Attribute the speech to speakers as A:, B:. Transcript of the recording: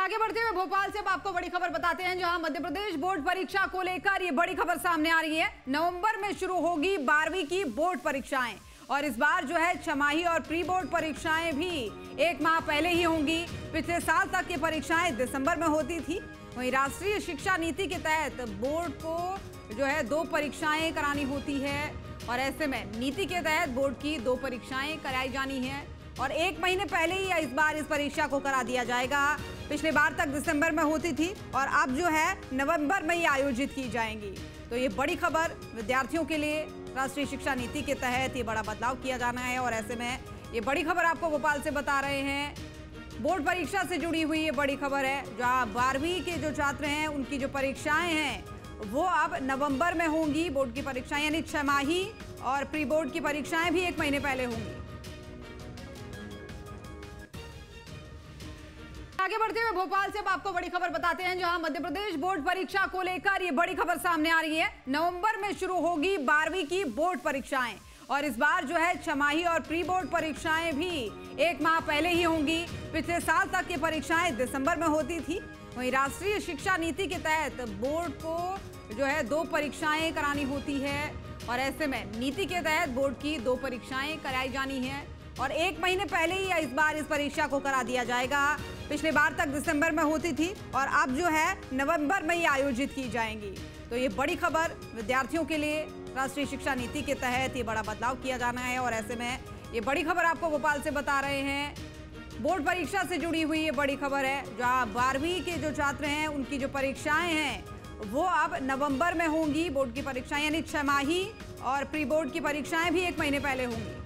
A: आगे बढ़ते हुए भोपाल से अब आपको बड़ी खबर बताते हैं, जहां मध्य प्रदेश बोर्ड परीक्षा को लेकर ये बड़ी खबर सामने आ रही है। नवंबर में शुरू होगी 12वीं की बोर्ड परीक्षाएं और इस बार जो है छमाही और प्री बोर्ड परीक्षाएं भी एक माह पहले ही होंगी। पिछले साल तक ये परीक्षाएं दिसंबर में होती थी। वहीं राष्ट्रीय शिक्षा नीति के तहत बोर्ड को जो है 2 परीक्षाएं करानी होती है और ऐसे में नीति के तहत बोर्ड की 2 परीक्षाएं कराई जानी है और 1 महीने पहले ही इस बार इस परीक्षा को करा दिया जाएगा। पिछले बार तक दिसंबर में होती थी और अब जो है नवंबर में ही आयोजित की जाएंगी। तो ये बड़ी खबर विद्यार्थियों के लिए राष्ट्रीय शिक्षा नीति के तहत ये बड़ा बदलाव किया जाना है और ऐसे में ये बड़ी खबर आपको भोपाल से बता रहे हैं। बोर्ड परीक्षा से जुड़ी हुई ये बड़ी खबर है, जहाँ 12वीं के जो छात्र हैं उनकी जो परीक्षाएं हैं वो अब नवंबर में होंगी। बोर्ड की परीक्षाएं यानी छमाही और प्री बोर्ड की परीक्षाएं भी 1 महीने पहले होंगी। आगे बढ़ते हुए भोपाल से अब आपको बड़ी खबर बताते हैं, जहां मध्य प्रदेश बोर्ड परीक्षा को लेकर ये बड़ी खबर सामने आ रही है। नवंबर में शुरू होगी 12वीं की बोर्ड परीक्षाएं और इस बार जो है छमाही और प्री बोर्ड परीक्षाएं भी 1 माह पहले ही होंगी। पिछले साल तक ये परीक्षाएं दिसंबर में होती थी। वहीं राष्ट्रीय शिक्षा नीति के तहत बोर्ड को जो है 2 परीक्षाएं करानी होती है और ऐसे में नीति के तहत बोर्ड की 2 परीक्षाएं कराई जानी है और 1 महीने पहले ही इस बार इस परीक्षा को करा दिया जाएगा। पिछले बार तक दिसंबर में होती थी और अब जो है नवंबर में ही आयोजित की जाएंगी। तो ये बड़ी खबर विद्यार्थियों के लिए राष्ट्रीय शिक्षा नीति के तहत ये बड़ा बदलाव किया जाना है और ऐसे में ये बड़ी खबर आपको भोपाल से बता रहे हैं। बोर्ड परीक्षा से जुड़ी हुई ये बड़ी खबर है, जहाँ 12वीं के जो छात्र हैं उनकी जो परीक्षाएं हैं वो अब नवंबर में होंगी। बोर्ड की परीक्षाएं यानी छमाही और प्री बोर्ड की परीक्षाएं भी 1 महीने पहले होंगी।